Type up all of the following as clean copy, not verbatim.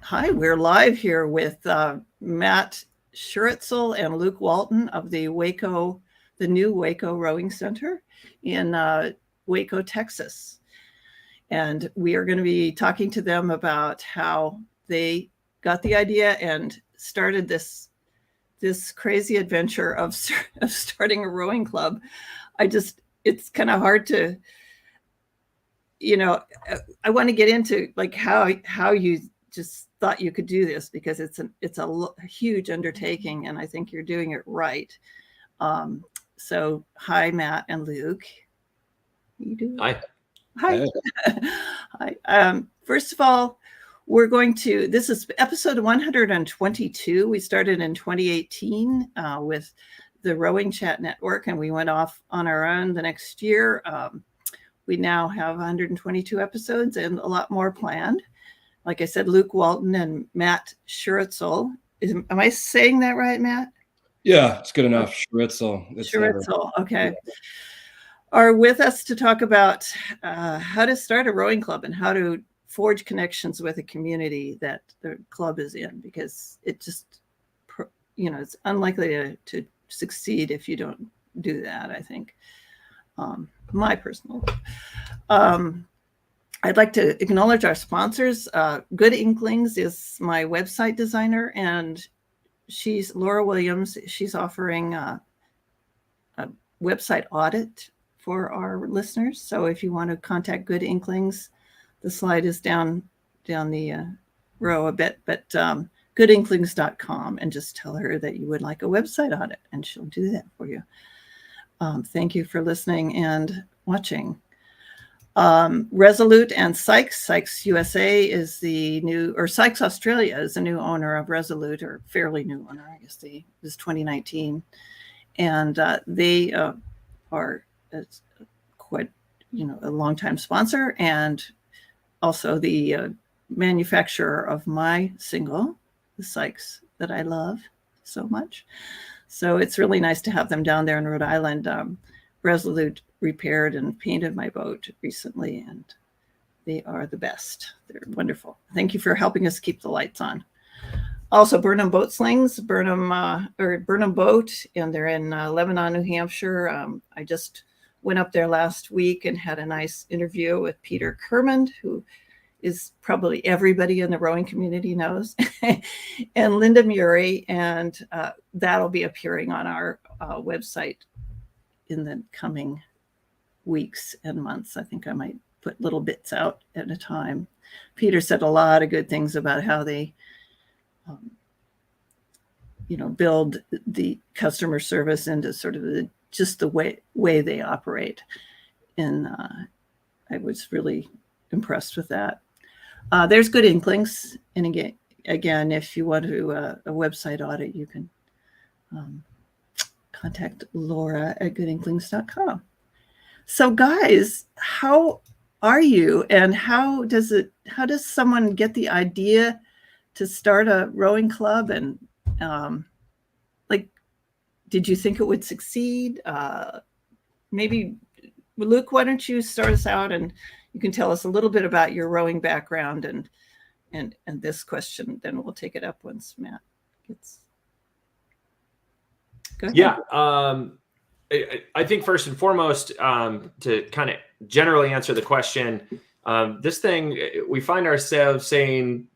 Hi, we're live here with Matt Scheuritzel and Luke Walton of the new Waco Rowing Center in Waco, Texas. And we are going to be talking to them about how they got the idea and started this crazy adventure of starting a rowing club. It's kind of hard to, I want to get into like how you just thought you could do this, because it's a huge undertaking, and I think you're doing it right. So hi, Matt and Luke. You do? Hi. Hi. Hi. First of all, this is episode 122. We started in 2018 with the Rowing Chat Network, and we went off on our own the next year. We now have 122 episodes and a lot more planned. Like I said, Luke Walton and Matt Scheuritzel. Am I saying that right, Matt? Yeah, it's good enough. Scheuritzel. Scheuritzel, okay. Are with us to talk about how to start a rowing club and how to forge connections with a community that the club is in, because it just, it's unlikely to succeed if you don't do that, I think. My personal. I'd like to acknowledge our sponsors. Good Inklings is my website designer, and she's Laura Williams. She's offering a website audit for our listeners. So if you want to contact Good Inklings, the slide is down the row a bit, but goodinklings.com, and just tell her that you would like a website audit, and she'll do that for you. Thank you for listening and watching. Resolute and Sykes USA is the new, or Sykes Australia is the new owner of Resolute, or fairly new owner, I guess. This 2019, and they are quite a longtime sponsor, and also the manufacturer of my single, the Sykes, that I love so much. So it's really nice to have them down there in Rhode Island. Resolute repaired and painted my boat recently, and they are the best. They're wonderful. Thank you for helping us keep the lights on. Also, Burnham Boat Slings, Burnham Boat, and they're in Lebanon, New Hampshire. I just went up there last week and had a nice interview with Peter Kermond, who is probably everybody in the rowing community knows, and Linda Murray, and that'll be appearing on our website in the coming weeks and months. I think I might put little bits out at a time. Peter said a lot of good things about how they, build the customer service into sort of the way they operate. And I was really impressed with that. There's Good Inklings. And again, if you want to a website audit, you can contact Laura at goodinklings.com. So guys, how are you? And how does someone get the idea to start a rowing club? And did you think it would succeed? Maybe, Luke, why don't you start us out, and you can tell us a little bit about your rowing background and this question. Then we'll take it up once Matt gets. Go ahead. Yeah. I think first and foremost, to kind of generally answer the question, this thing, we find ourselves saying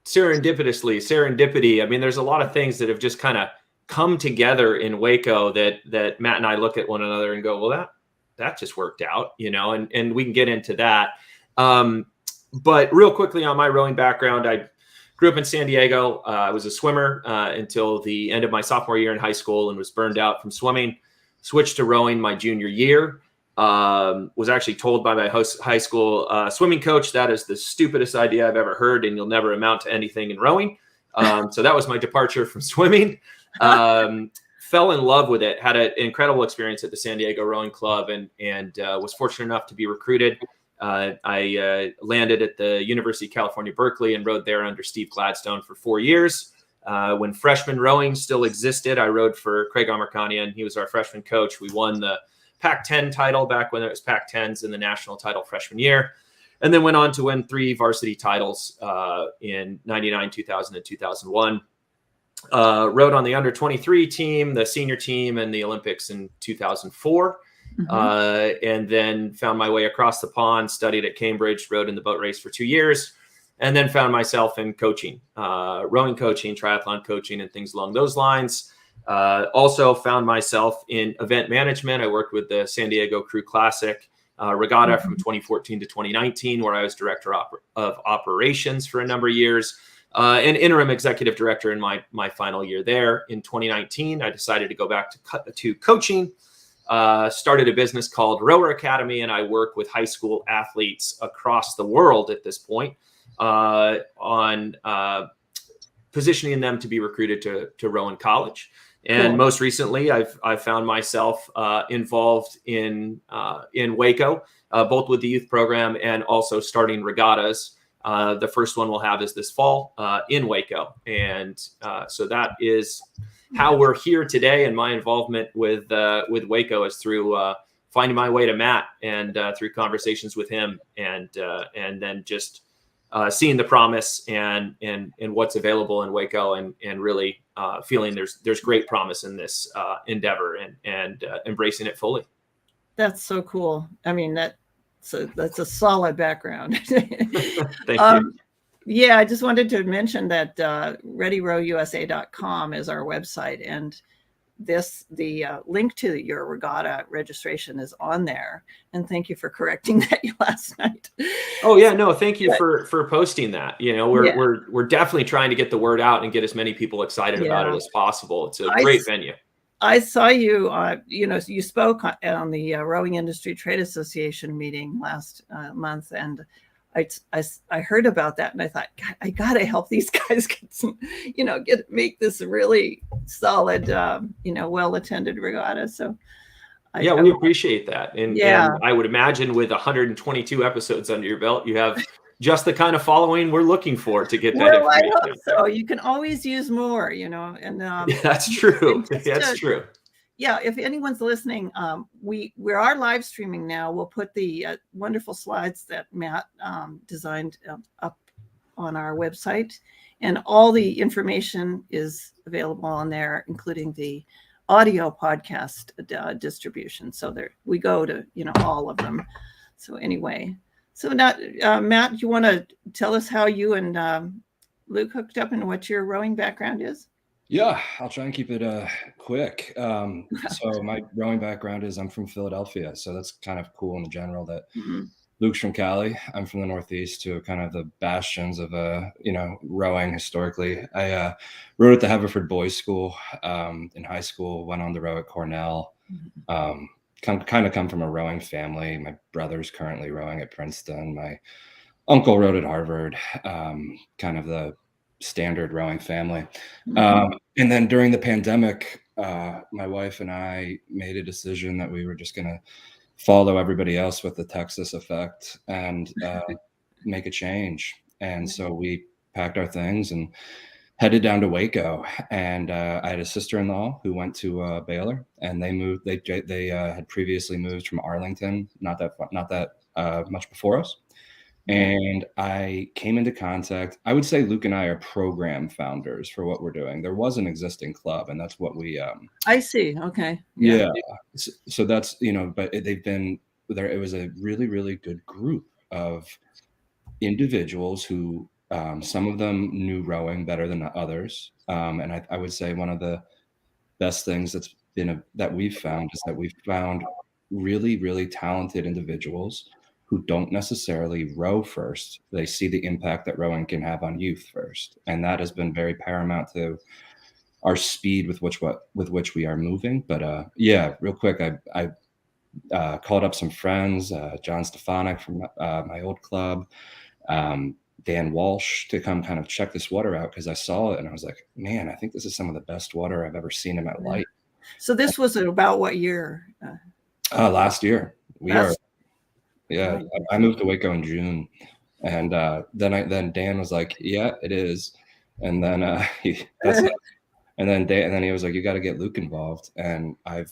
serendipity. I mean, there's a lot of things that have just kind of come together in Waco that Matt and I look at one another and go, well, that just worked out, and we can get into that. But real quickly on my rowing background, I grew up in San Diego. I was a swimmer until the end of my sophomore year in high school, and was burned out from swimming. Switched to rowing my junior year. Was actually told by my high school swimming coach, that is the stupidest idea I've ever heard, and you'll never amount to anything in rowing. So that was my departure from swimming. Fell in love with it, had an incredible experience at the San Diego Rowing Club, and was fortunate enough to be recruited. I landed at the University of California, Berkeley, and rowed there under Steve Gladstone for 4 years. When freshman rowing still existed, I rowed for Craig Amarkania, and he was our freshman coach. We won the Pac-10 title back when it was Pac-10s, and the national title freshman year. and then went on to win 3 varsity titles in 99, 2000, and 2001. Rowed on the under 23 team, the senior team, and the Olympics in 2004. And then found my way across the pond, studied at Cambridge, rowed in the boat race for 2 years, and then found myself in coaching, rowing coaching, triathlon coaching, and things along those lines. Also found myself in event management. I worked with the San Diego Crew Classic Regatta from 2014 to 2019, where I was director of operations for a number of years, and interim executive director in my final year there. In 2019, I decided to go back to coaching, started a business called Rower Academy, and I work with high school athletes across the world at this point on positioning them to be recruited to row in college. And most recently, I've found myself involved in Waco, both with the youth program and also starting regattas. The first one we'll have is this fall in Waco, and so that is how we're here today. And my involvement with Waco is through finding my way to Matt, and through conversations with him, and then just seeing the promise and what's available in Waco, and really feeling there's great promise in this endeavor, and embracing it fully. That's so cool. I mean, that's a solid background. Thank you. Yeah, I just wanted to mention that readyrowusa.com is our website, and the link to your regatta registration is on there. And thank you for correcting that last night. Oh yeah, no, thank you for posting that. You know, we're definitely trying to get the word out and get as many people excited about it as possible. It's a great venue. I saw you, you spoke on the Rowing Industry Trade Association meeting last month, and I heard about that, and I thought, God, I gotta help these guys get some, make this a really solid, well-attended regatta. So, we appreciate that, and I would imagine with 122 episodes under your belt, you have just the kind of following we're looking for to get that information. I hope so. You can always use more, and that's true. That's true. Yeah, if anyone's listening, we are live streaming now. We'll put the wonderful slides that Matt designed up on our website, and all the information is available on there, including the audio podcast distribution. So there we go to all of them. So anyway, so now Matt, do you want to tell us how you and Luke hooked up and what your rowing background is? Yeah, I'll try and keep it quick. So my rowing background is I'm from Philadelphia, so that's kind of cool in general that Luke's from Cali. I'm from the Northeast, to kind of the bastions of rowing historically. I rowed at the Haverford Boys School in high school. Went on to row at Cornell. Kind of come from a rowing family. My brother's currently rowing at Princeton. My uncle rowed at Harvard. Kind of the standard rowing family. And then during the pandemic, my wife and I made a decision that we were just going to follow everybody else with the Texas effect and make a change. And so we packed our things and headed down to Waco. And I had a sister-in-law who went to Baylor, and they moved. They had previously moved from Arlington, not that much before us. And I came into contact. I would say Luke and I are program founders for what we're doing. There was an existing club, and that's what we. I see. Okay. Yeah. So that's but they've been there. It was a really, really good group of individuals who some of them knew rowing better than others, and I would say one of the best things that we've found is that we've found really, really talented individuals who don't necessarily row first. They see the impact that rowing can have on youth first. And that has been very paramount to our speed with which we are moving. But real quick, I called up some friends, John Stefanik from my old club, Dan Walsh, to come kind of check this water out, because I saw it and I was like, man, I think this is some of the best water I've ever seen in my life. So this was about what year? Last year. Yeah, I moved to Waco in June, and then Dan was like, "Yeah, it is," and then and then he was like, "You got to get Luke involved," and I've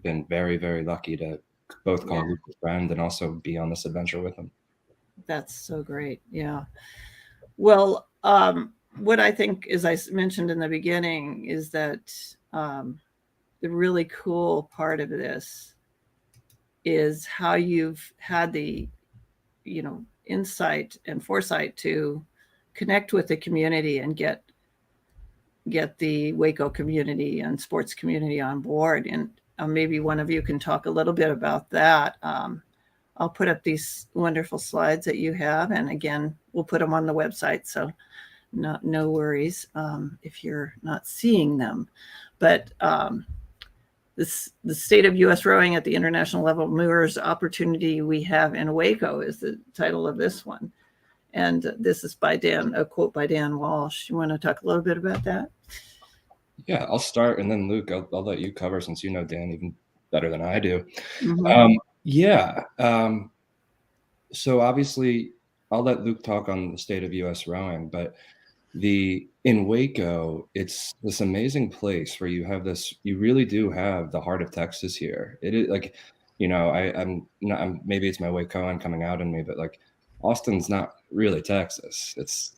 been very, very lucky to both call Luke a friend and also be on this adventure with him. That's so great. Yeah. Well, what I think, as I mentioned in the beginning, is that the really cool part of this is how you've had the, insight and foresight to connect with the community and get the Waco community and sports community on board. And maybe one of you can talk a little bit about that. I'll put up these wonderful slides that you have, and again, we'll put them on the website. So no worries if you're not seeing them. But the state of U.S. rowing at the international level mirrors opportunity we have in Waco is the title of this one. And this is by a quote by Dan Walsh. You want to talk a little bit about that? Yeah, I'll start, and then Luke, I'll let you cover, since you know Dan even better than I do. So obviously, I'll let Luke talk on the state of U.S. rowing, but in Waco, it's this amazing place where you really do have the heart of Texas here. It is like, I'm maybe it's my Wacoan coming out in me, but like, Austin's not really Texas. It's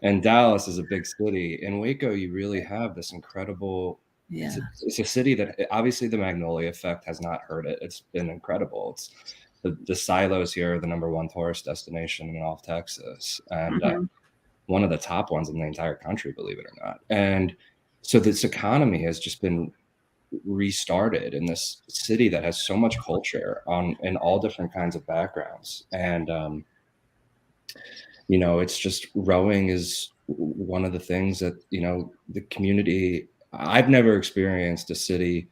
and Dallas is a big city. In Waco, you really have this incredible. Yeah. It's a city that obviously the Magnolia effect has not hurt it. It's been incredible. It's the silos here are the #1 tourist destination in all of Texas, and one of the top ones in the entire country, believe it or not. And so this economy has just been restarted in this city that has so much culture in all different kinds of backgrounds. And it's just, rowing is one of the things that the community, I've never experienced a city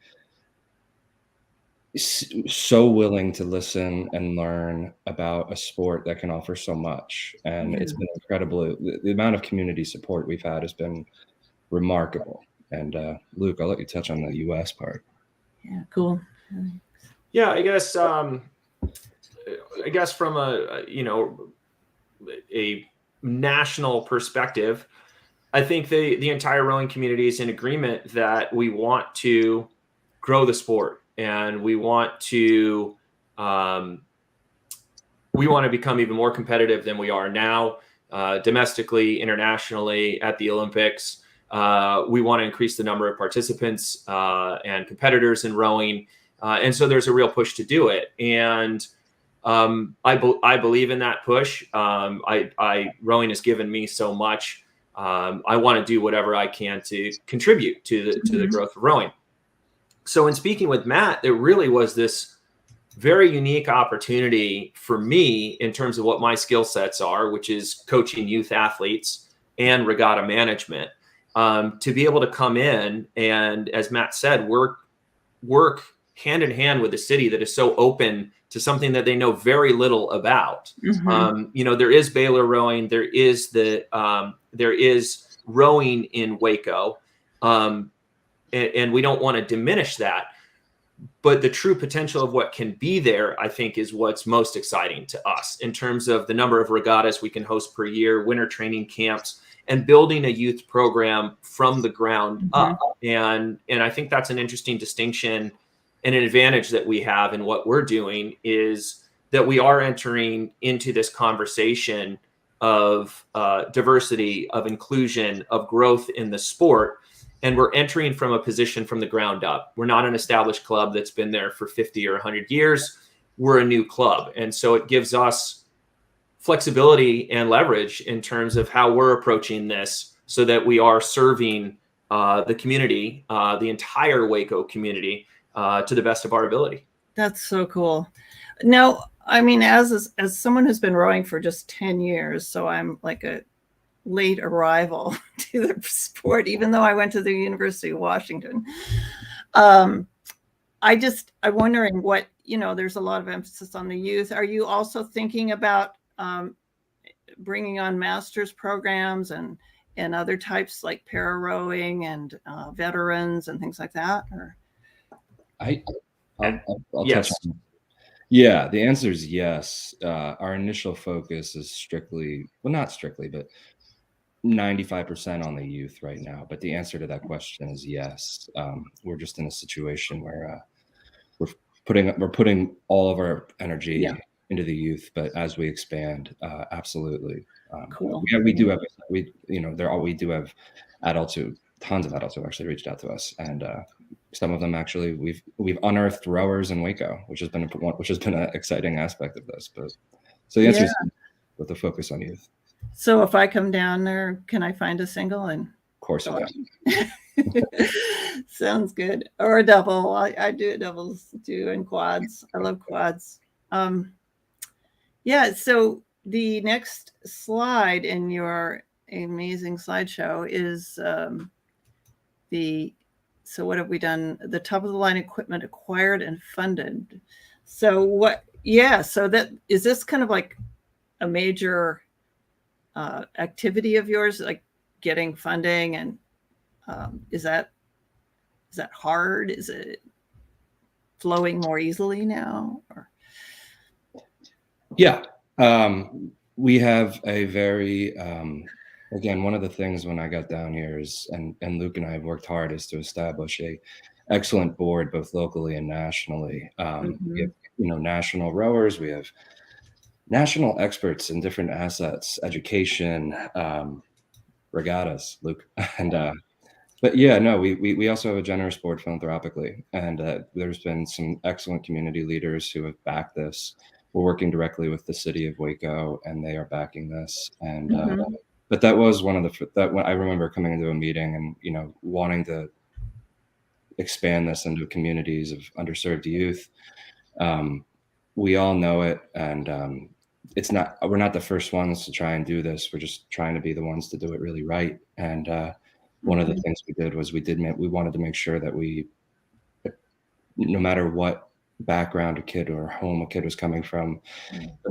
so willing to listen and learn about a sport that can offer so much. And it's been incredible. The amount of community support we've had has been remarkable. And Luke, I'll let you touch on the U.S. part. Yeah, cool. Yeah, I guess from a national perspective, I think the entire rowing community is in agreement that we want to grow the sport, and we want to become even more competitive than we are now, domestically, internationally, at the Olympics. We want to increase the number of participants and competitors in rowing. And so there's a real push to do it. And I believe in that push. Rowing has given me so much. I want to do whatever I can to contribute to the growth of rowing. So in speaking with Matt, there really was this very unique opportunity for me in terms of what my skill sets are, which is coaching youth athletes and regatta management. To be able to come in and, as Matt said, work hand in hand with a city that is so open to something that they know very little about. There is Baylor rowing, there is rowing in Waco, and we don't want to diminish that. But the true potential of what can be there, I think, is what's most exciting to us in terms of the number of regattas we can host per year, winter training camps, and building a youth program from the ground up. And I think that's an interesting distinction and an advantage that we have in what we're doing, is that we are entering into this conversation of diversity, of inclusion, of growth in the sport. And we're entering from a position from the ground up. We're not an established club that's been there for 50 or 100 years. We're a new club. And so it gives us flexibility and leverage in terms of how we're approaching this, so that we are serving the community, the entire Waco community, to the best of our ability. That's so cool. Now, I mean, as someone who's been rowing for just 10 years, so I'm like a late arrival to the sport, even though I went to the University of Washington. I'm wondering what, there's a lot of emphasis on the youth. Are you also thinking about bringing on master's programs and other types like para rowing and veterans and things like that? Or I'll touch on. Yeah, the answer is yes. Our initial focus is not strictly, but 95% on the youth right now. But the answer to that question is yes. We're just in a situation where we're putting all of our energy into the youth, but as we expand, absolutely. Cool. We do have, we do have tons of adults who actually reached out to us, and some of them actually we've unearthed rowers in Waco, which has been an exciting aspect of this. But so the answer is with the focus on youth. So if I come down there, can I find a single? And of course you can. Sounds good. Or a double. I do doubles too, and quads. I love quads. Yeah. So the next slide in your amazing slideshow is so what have we done? The top of the line equipment acquired and funded. So so that is this kind of like a major activity of yours, like getting funding, and is that hard? Is it flowing more easily now? Or? Yeah, we have a very again, one of the things when I got down here is, and Luke and I have worked hard, is to establish a excellent board both locally and nationally. We have national rowers, we have national experts in different assets, education, regattas, Luke, and but yeah, no, we also have a generous board philanthropically, and there's been some excellent community leaders who have backed this. We're working directly with the city of Waco, and they are backing this. And but that was one of when I remember coming into a meeting and wanting to expand this into communities of underserved youth. We all know it, and we're not the first ones to try and do this. We're just trying to be the ones to do it really right. And one of the things we did was we wanted to make sure that no matter what background a kid or home a kid was coming from,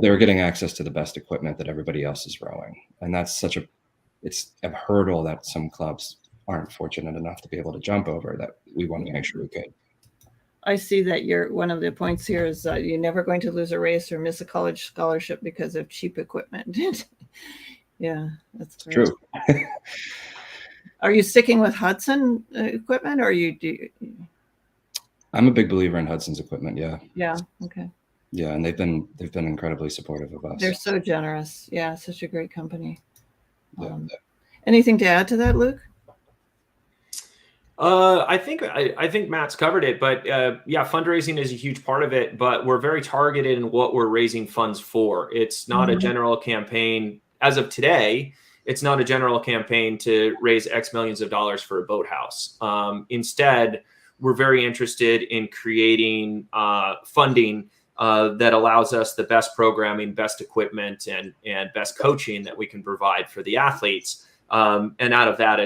they were getting access to the best equipment that everybody else is rowing. And that's it's a hurdle that some clubs aren't fortunate enough to be able to jump over, that we wanted to make sure we could. I see that one of the points here is you're never going to lose a race or miss a college scholarship because of cheap equipment. Yeah, that's great. True. Are you sticking with Hudson equipment, or I'm a big believer in Hudson's equipment. Yeah. Yeah. Okay. Yeah, and they've been incredibly supportive of us. They're so generous. Yeah, such a great company. Yeah. Anything to add to that, Luke? I think Matt's covered it, but yeah, fundraising is a huge part of it, but we're very targeted in what we're raising funds for. It's not a general campaign. As of today, it's not a general campaign to raise X millions of dollars for a boathouse. Instead, we're very interested in creating funding that allows us the best programming, best equipment, and best coaching that we can provide for the athletes. And out of that,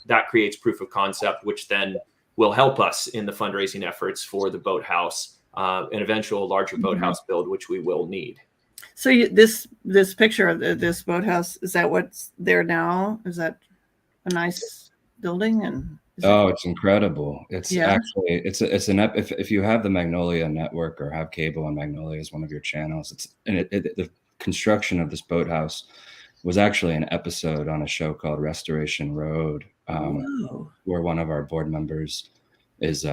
that creates proof of concept, which then will help us in the fundraising efforts for the boathouse, an eventual larger boathouse build, which we will need. So this picture of this boathouse, is that what's there now? Is that a nice building? And it's incredible. It's actually if you have the Magnolia Network or have cable on Magnolia as one of your channels, the construction of this boathouse was actually an episode on a show called Restoration Road, where one of our board members is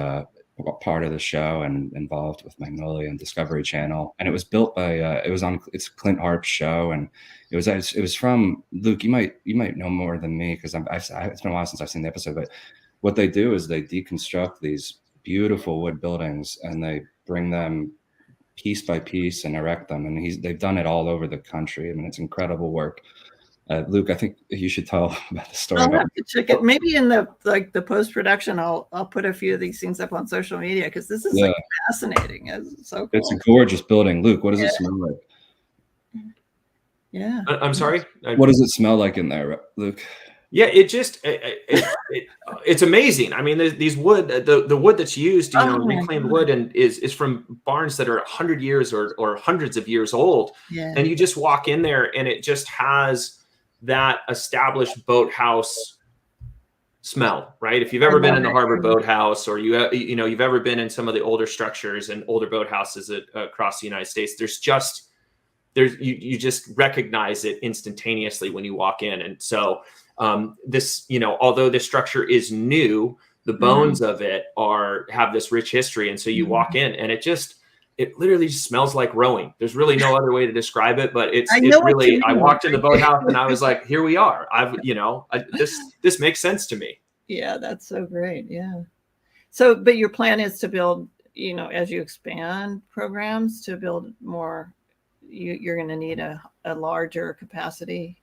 part of the show and involved with Magnolia and Discovery Channel. And it was built by it's Clint Harp's show, and it was from Luke. You might know more than me because it's been a while since I've seen the episode. But what they do is they deconstruct these beautiful wood buildings and they bring them piece by piece and erect them. And they've done it all over the country. I mean, it's incredible work. Luke, I think you should tell about the story. I'll have to check it. Maybe in the post-production, I'll put a few of these things up on social media, because this is fascinating. It's so cool. It's a gorgeous building. Luke, what does it smell like? Yeah. I'm sorry? What does it smell like in there, Luke? Yeah, it's amazing. I mean, these wood, the wood that's used, reclaimed wood, and is from barns that are 100 years or hundreds of years old. Yeah. And you just walk in there and it just has that established boathouse smell, right? If you've ever been in the Harbor Boathouse, or you've ever been in some of the older structures and older boathouses across the United States, you just recognize it instantaneously when you walk in. And so this, although this structure is new, the bones of it have this rich history. And so you walk in and it literally just smells like rowing. There's really no other way to describe it, but it's know what really, you I mean. walked in the boathouse and I was like, here we are. This makes sense to me. Yeah, that's so great. Yeah. So, but your plan is to build, as you expand programs, to build more, you're going to need a larger capacity.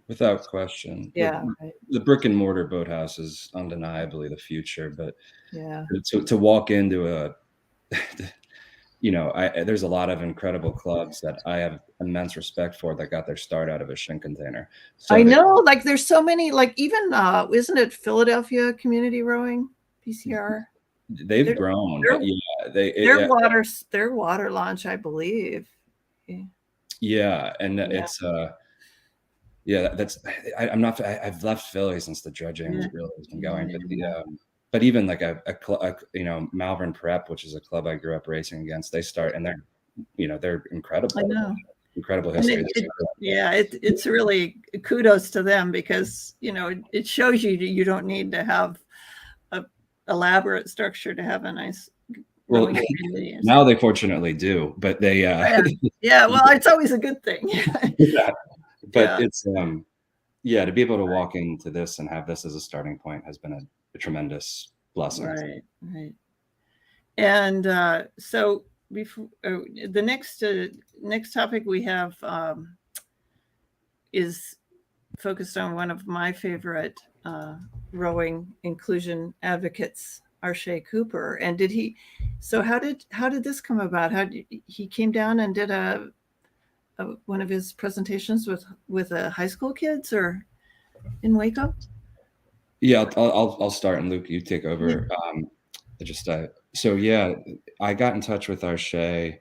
Without question. Yeah. The brick and mortar boathouse is undeniably the future, but yeah, to walk into there's a lot of incredible clubs that I have immense respect for that got their start out of a shin container. So I know, like there's so many, like even, isn't it Philadelphia Community Rowing, PCR? They've grown, but their water launch, I believe. Yeah. And it's, I've left Philly since the dredging really has been going, but even like a Malvern Prep, which is a club I grew up racing against, they start and they're incredible. I know. Incredible history. It's really kudos to them, because it shows you don't need to have a elaborate structure to have a nice. Well, now they fortunately do, but they well, it's always a good thing. But it's to be able to walk into this and have this as a starting point has been a tremendous blessing. Right. And so before the next topic we have is focused on one of my favorite rowing inclusion advocates, ARSHAY Cooper. And how did this come about? He came down and did one of his presentations with high school kids or in Waco? Yeah, I'll start, and Luke, you take over. I got in touch with ARSHAY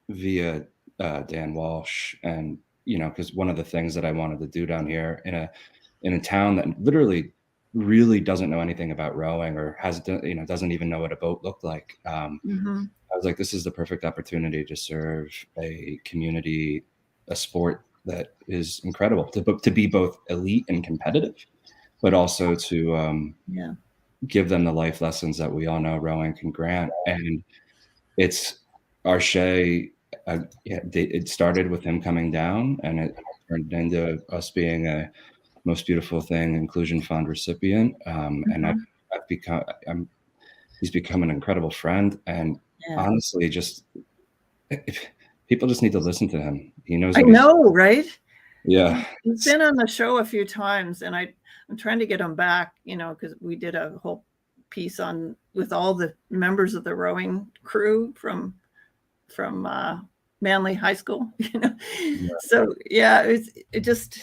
via Dan Walsh, and because one of the things that I wanted to do down here in a town that literally really doesn't know anything about rowing or doesn't even know what a boat looked like. I was like, this is the perfect opportunity to serve a community, a sport that is incredible, to be both elite and competitive, but also to give them the life lessons that we all know rowing can grant. And it's ARSHAY. It started with him coming down, and it turned into us being a Most Beautiful Thing Inclusion Fund recipient. And he's become an incredible friend. And honestly, people just need to listen to him. He knows. I know, right? Yeah. He's been on the show a few times, and I'm trying to get him back, because we did a whole piece with all the members of the rowing crew from Manly High School, So it just,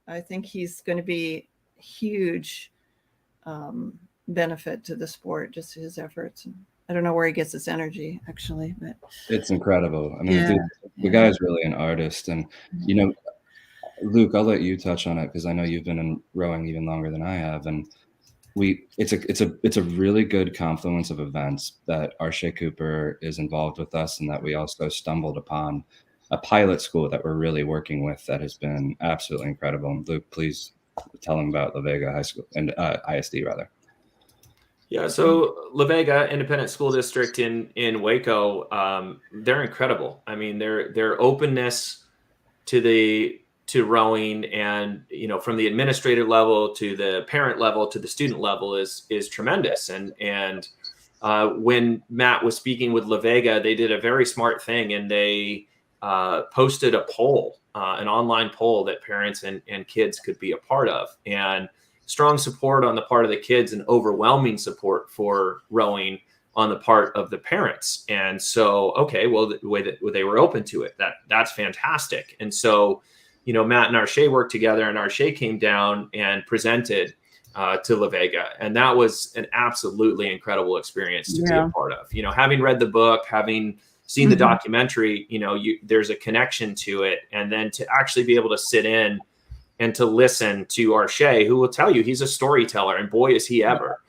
I think he's going to be huge benefit to the sport, just his efforts. I don't know where he gets his energy, actually, but it's incredible. I mean, the guy is really an artist, and Luke, I'll let you touch on it because I know you've been in rowing even longer than I have, and it's a really good confluence of events that ARSHAY Cooper is involved with us, and that we also stumbled upon a pilot school that we're really working with that has been absolutely incredible. And Luke, please tell them about VEGA High School and ISD rather. Yeah, so VEGA Independent School District in Waco, they're incredible. I mean, their openness to rowing, and from the administrative level to the parent level to the student level is tremendous. And when Matt was speaking with VEGA, they did a very smart thing, and they posted a poll, an online poll that parents and kids could be a part of, and strong support on the part of the kids and overwhelming support for rowing on the part of the parents. And so, the way that they were open to it, that's fantastic. And so, Matt and ARSHAY worked together, and ARSHAY came down and presented to VEGA. And that was an absolutely incredible experience to be a part of. Having read the book, having seen the documentary, there's a connection to it. And then to actually be able to sit in and to listen to ARSHAY, who will tell you he's a storyteller, and boy, is he ever.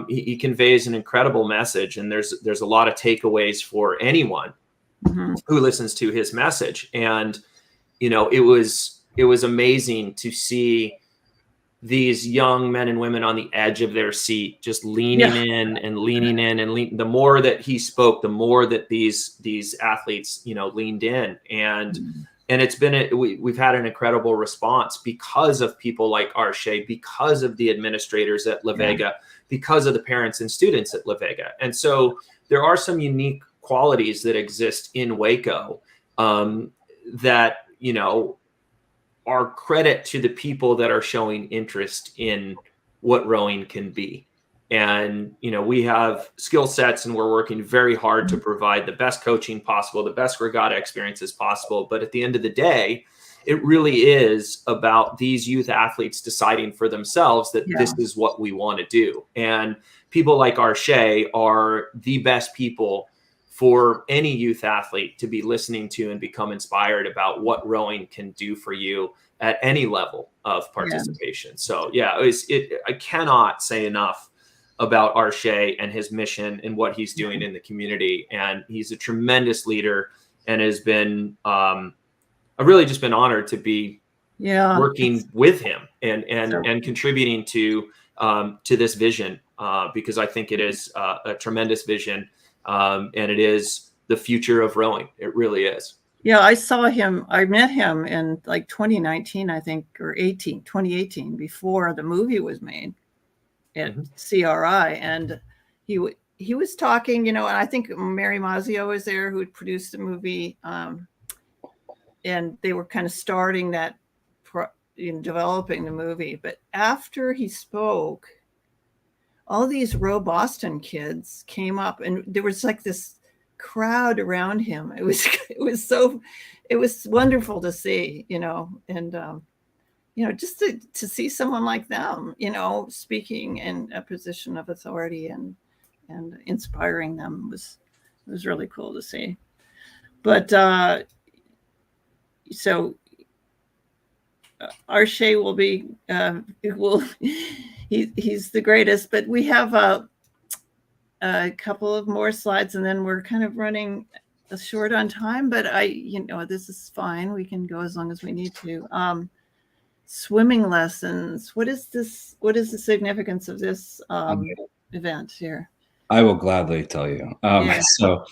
He conveys an incredible message, and there's a lot of takeaways for anyone who listens to his message. And it was amazing to see these young men and women on the edge of their seat, just leaning in and leaning in and the more that he spoke, the more that these athletes, leaned in. And it's been, we've had an incredible response because of people like ARSHAY, because of the administrators at VEGA, because of the parents and students at VEGA. And so there are some unique qualities that exist in Waco that, are credit to the people that are showing interest in what rowing can be. And, we have skill sets and we're working very hard to provide the best coaching possible, the best regatta experiences possible. But at the end of the day, it really is about these youth athletes deciding for themselves that this is what we want to do. And people like ARSHAY are the best people for any youth athlete to be listening to and become inspired about what rowing can do for you at any level of participation. So I cannot say enough about ARSHAY and his mission and what he's doing in the community. And he's a tremendous leader and has been, I've really just been honored to be working with him and contributing to this vision because I think it is a tremendous vision. And it is the future of rowing. It really is. Yeah, I met him in like 2019, I think, or 2018, before the movie was made at CRI. And he was talking, and I think Mary Mazzio was there, who had produced the movie. And they were kind of starting that in developing the movie. But after he spoke, all these Row Boston kids came up, and there was like this crowd around him. It was wonderful to see, and just to see someone like them, speaking in a position of authority and inspiring them was really cool to see. But so ARSHAY will be he's the greatest. But we have a couple of more slides, and then we're kind of running short on time. But this is fine. We can go as long as we need to. Swimming lessons. What is this? What is the significance of this event here? I will gladly tell you. So,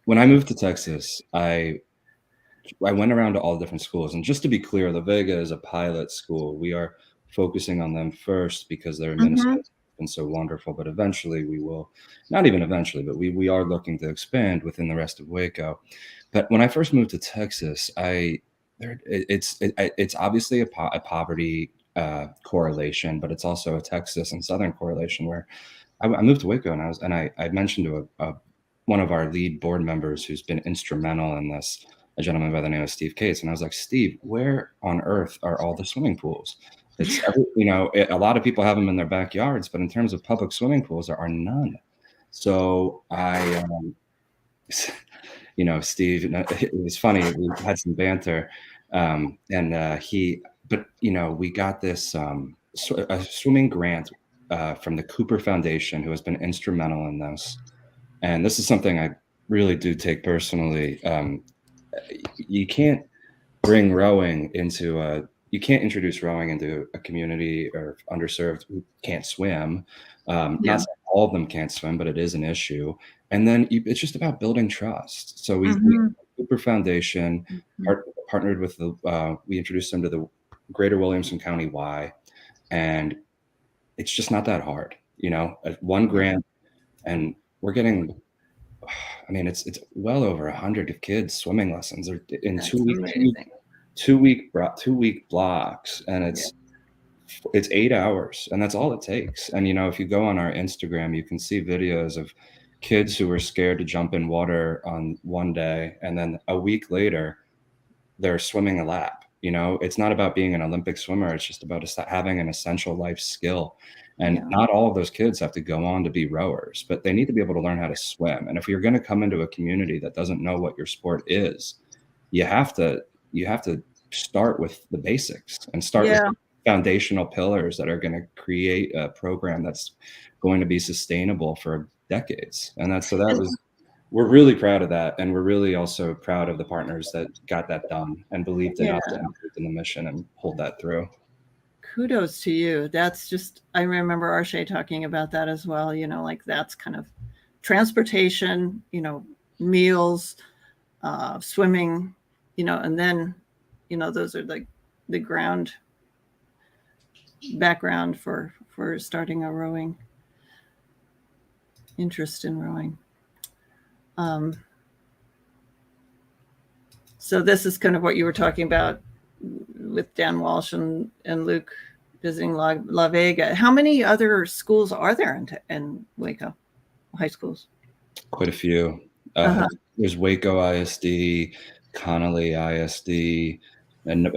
when I moved to Texas, I went around to all the different schools. And just to be clear, the VEGA is a pilot school. We are focusing on them first because their administration has been so wonderful. But eventually we will, not even eventually, but we are looking to expand within the rest of Waco. But when I first moved to Texas, it's obviously a poverty correlation, but it's also a Texas and Southern correlation where I moved to Waco and I mentioned to one of our lead board members who's been instrumental in this, a gentleman by the name of Steve Cates. And I was like, Steve, where on earth are all the swimming pools? It's, a lot of people have them in their backyards, but in terms of public swimming pools, there are none. So Steve, it was funny. We had some banter we got this a swimming grant from the Cooper Foundation, who has been instrumental in this. And this is something I really do take personally. You can't bring rowing into you can't introduce rowing into a community or underserved who can't swim. Not saying all of them can't swim, but it is an issue. And then it's just about building trust. So we Cooper Foundation partnered with we introduced them to the Greater Williamson County Y, and it's just not that hard, one grant, and we're getting, it's well over 100 kids swimming lessons in 2 week blocks, and it's 8 hours, and that's all it takes. And if you go on our Instagram, you can see videos of kids who were scared to jump in water on one day, and then a week later they're swimming a lap. It's not about being an Olympic swimmer. It's just about having an essential life skill. And not all of those kids have to go on to be rowers, but they need to be able to learn how to swim. And if you're going to come into a community that doesn't know what your sport is, you have to start with the basics and start with foundational pillars that are going to create a program that's going to be sustainable for decades. And that was we're really proud of that. And we're really also proud of the partners that got that done and believed in us and believed in the mission and pulled that through. Kudos to you. That's just, I remember ARSHAY talking about that as well. You know, like that's kind of transportation, you know, meals, swimming, you know, and then, you know, those are like the background for starting a rowing interest in rowing. So this is kind of what you were talking about with Dan Walsh and Luke visiting La Vega. How many other schools are there in Waco, high schools? Quite a few. There's Waco ISD, Connolly ISD, and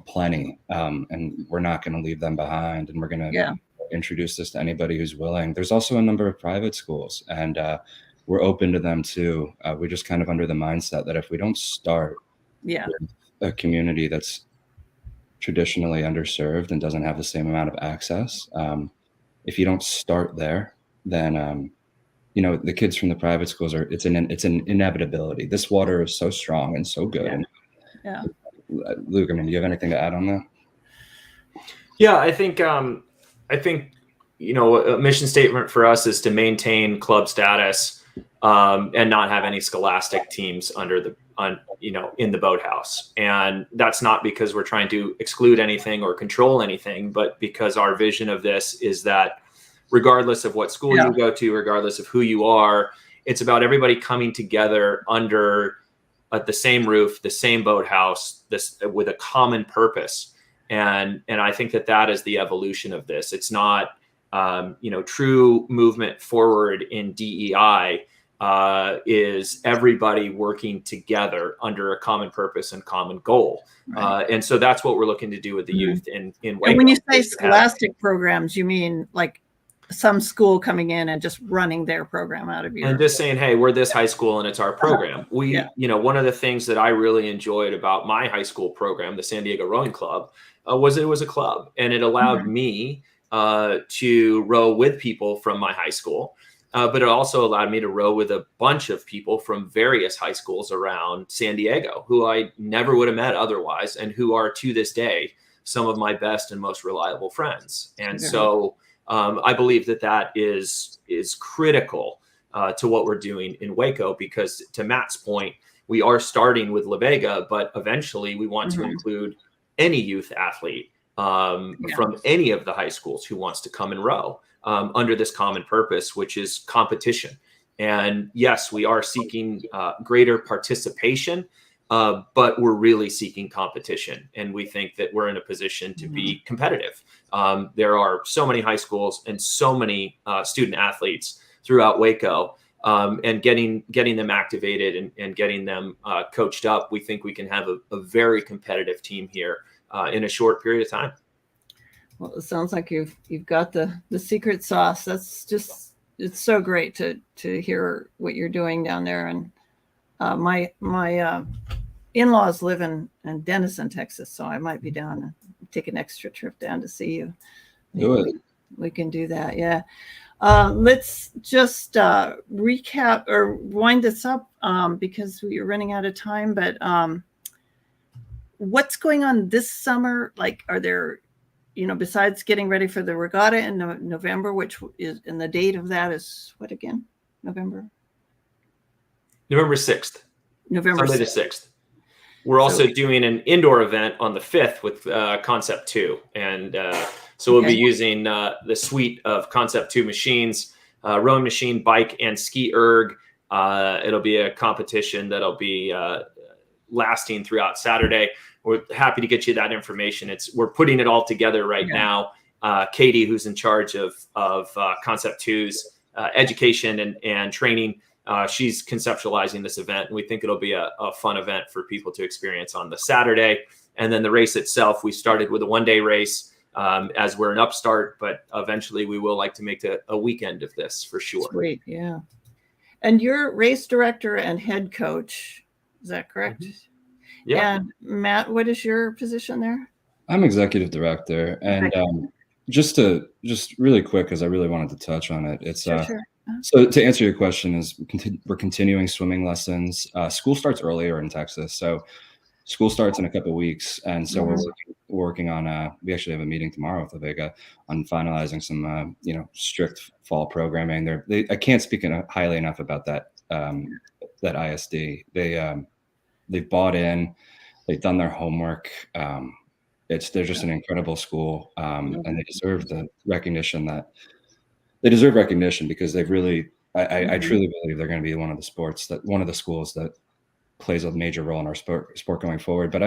plenty. And we're not going to leave them behind. And we're going to introduce this to anybody who's willing. There's also a number of private schools, and we're open to them too. We're just kind of under the mindset that if we don't start with a community that's traditionally underserved and doesn't have the same amount of access, if you don't start there, then you know, the kids from the private schools it's an inevitability. This water is so strong and so good. Yeah. Luke, I mean, do you have anything to add on that? Yeah, I think you know, a mission statement for us is to maintain club status and not have any scholastic teams you know, in the boathouse. And that's not because we're trying to exclude anything or control anything, but because our vision of this is that regardless of what school you go to, regardless of who you are, it's about everybody coming together under the same roof, the same boathouse, with a common purpose. And I think that is the evolution of this. It's not, you know, true movement forward in DEI is everybody working together under a common purpose and common goal. Right. And so that's what we're looking to do with the youth in Waco. And when you say scholastic programs, you mean like some school coming in and just running their program out of you and just saying, hey, we're this high school and it's our program. You know, one of the things that I really enjoyed about my high school program, the San Diego Rowing Club, was it was a club, and it allowed me to row with people from my high school. But it also allowed me to row with a bunch of people from various high schools around San Diego who I never would have met otherwise, and who are to this day some of my best and most reliable friends. And so I believe that is critical to what we're doing in Waco, because to Matt's point, we are starting with La Vega, but eventually we want to include any youth athlete from any of the high schools who wants to come and row under this common purpose, which is competition. And yes, we are seeking greater participation, but we're really seeking competition. And we think that we're in a position to be competitive. There are so many high schools and so many student athletes throughout Waco, and getting them activated and getting them coached up. We think we can have a very competitive team here in a short period of time. Well, it sounds like you've got the secret sauce. That's just, it's so great to hear what you're doing down there. And my in-laws live in Denison, Texas, so I might be down and take an extra trip down to see you. We can do that. Yeah. Let's just recap or wind this up because we're running out of time. But what's going on this summer? Like, are there, you know, besides getting ready for the regatta in November, which is, and the date of that is what again? November 6th. November Sunday 6th. the 6th. We're also doing an indoor event on the 5th with Concept 2. And so we'll be using the suite of Concept 2 machines, rowing machine, bike, and ski erg. It'll be a competition that'll be lasting throughout Saturday. We're happy to get you that information. We're putting it all together right now. Katie, who's in charge of Concept 2's education and training, she's conceptualizing this event, and we think it'll be a fun event for people to experience on the Saturday. And then the race itself, we started with a one-day race as we're an upstart, but eventually we will like to make a weekend of this for sure. Sweet, yeah. And you're race director and head coach, is that correct? Yeah. And Matt, what is your position there? I'm executive director, and just really quick, because I really wanted to touch on it. It's sure. So to answer your question, is we're continuing swimming lessons. School starts earlier in Texas, so school starts in a couple of weeks, and so we're working on. We actually have a meeting tomorrow with the VEGA on finalizing some, strict fall programming. I can't speak highly enough about that that ISD. They've bought in. They've done their homework. They're just an incredible school, and they deserve the recognition that they deserve recognition because they've really. I truly believe they're going to be one of the schools that plays a major role in our sport going forward. But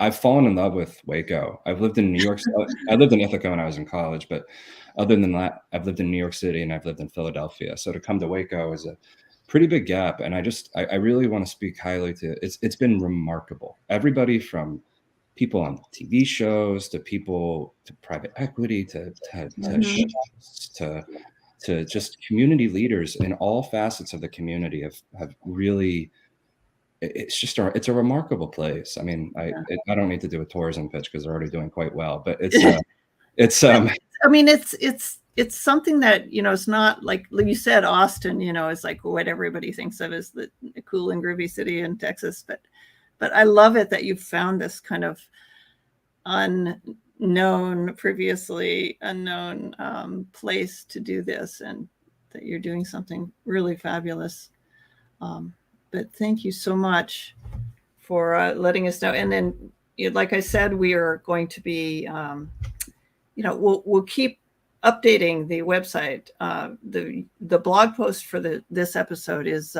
I've fallen in love with Waco. I've lived in New York. I lived in Ithaca when I was in college, but other than that, I've lived in New York City and I've lived in Philadelphia. So to come to Waco is a pretty big gap. And I really want to speak highly to it's been remarkable. Everybody from people on TV shows to people to private equity to just community leaders in all facets of the community have really. It's a remarkable place. I mean, I don't need to do a tourism pitch because they're already doing quite well, but I mean, it's something that, it's not like you said, Austin, is like what everybody thinks of as the cool and groovy city in Texas. But I love it that you found this kind of previously unknown place to do this, and that you're doing something really fabulous. But thank you so much for letting us know. And then, like I said, we are going to be, we'll keep updating the website. The blog post for this episode is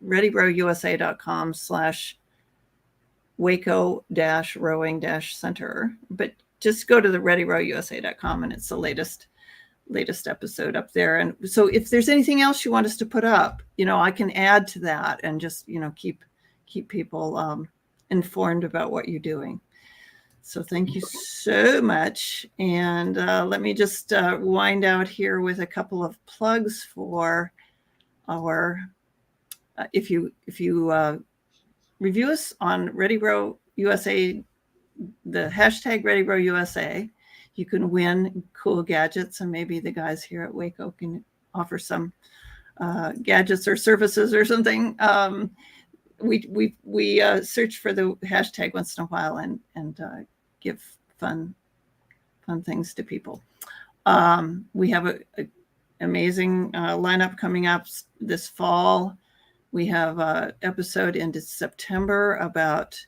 readyrowusa.com/Waco-Rowing-Center. But just go to the readyrowusa.com and it's the latest episode up there. And so if there's anything else you want us to put up, I can add to that and just, keep people informed about what you're doing. So thank you so much. And let me just wind out here with a couple of plugs for our, if you review us on Ready Row USA, the hashtag Ready Row USA, you can win cool gadgets, and maybe the guys here at Waco can offer some gadgets or services or something. We search for the hashtag once in a while and give fun things to people. We have an amazing lineup coming up this fall. We have an episode into September about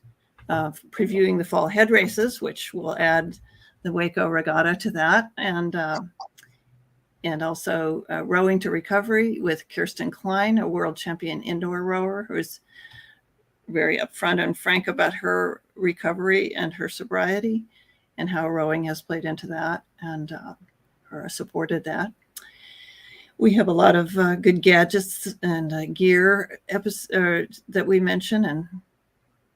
previewing the fall head races, which will add the Waco Regatta to that, and also Rowing to Recovery with Kirsten Klein, a world champion indoor rower who's very upfront and frank about her recovery and her sobriety and how rowing has played into that and or supported that. We have a lot of good gadgets and gear that we mention, and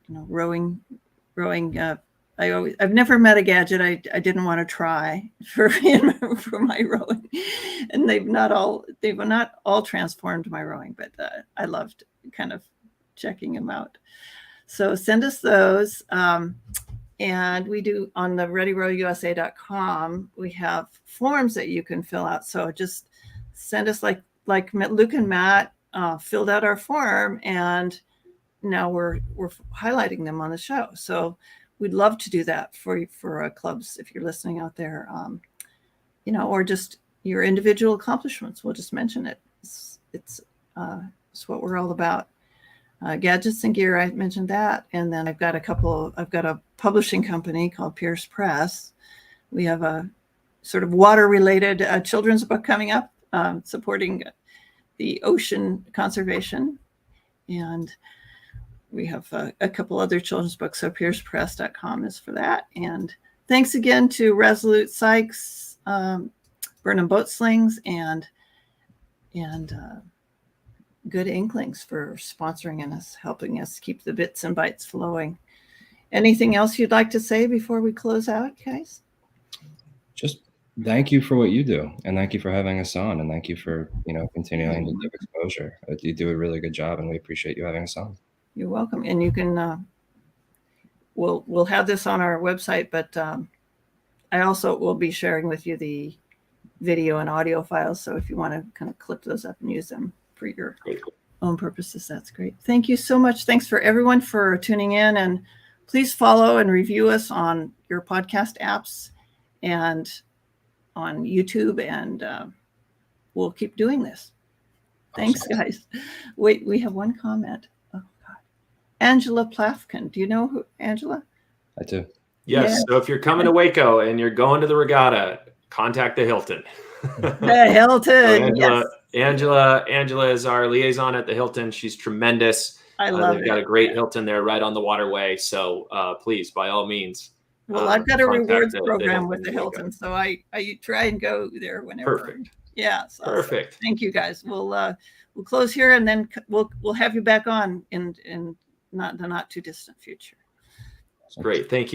rowing. I've never met a gadget I didn't want to try for my rowing, and they've not all transformed my rowing, but I loved kind of checking them out. So send us those, and we do on the readyrowusa.com. We have forms that you can fill out. So just send us like Luke and Matt filled out our form, and now we're highlighting them on the show. So we'd love to do that for clubs if you're listening out there, or just your individual accomplishments. We'll just mention it. It's what we're all about. Gadgets and gear, I mentioned that. And then I've got a publishing company called Pierce Press. We have a sort of water-related children's book coming up, supporting the ocean conservation. And we have a couple other children's books, so piercepress.com is for that. And thanks again to Resolute Sykes, Burnham Boat Slings, and Good Inklings for sponsoring us, helping us keep the bits and bytes flowing. Anything else you'd like to say before we close out, guys? Just thank you for what you do, and thank you for having us on, and thank you for continuing to give exposure. You do a really good job, and we appreciate you having us on. You're welcome. And you can, we'll have this on our website, but I also will be sharing with you the video and audio files. So if you want to kind of clip those up and use them for your own purposes, that's great. Thank you so much. Thanks for everyone for tuning in, and please follow and review us on your podcast apps and on YouTube, and we'll keep doing this. Thanks, guys. Wait, we have one comment. Oh, God. Angela Plafkin. Do you know who Angela? I do. Yes. Yeah. So if you're coming to Waco and you're going to the regatta, contact the Hilton. The Hilton. So Yes. Angela is our liaison at the Hilton. She's tremendous. I love They've it. got a great Hilton there right on the waterway. So please, by all means. Well, I've got a contact rewards the program with the in Waco. Hilton, so I try and go there whenever. Perfect. Yeah. So Perfect. Thank you, guys. We'll close here, and then we'll have you back on in not the not too distant future. Great. Thank you.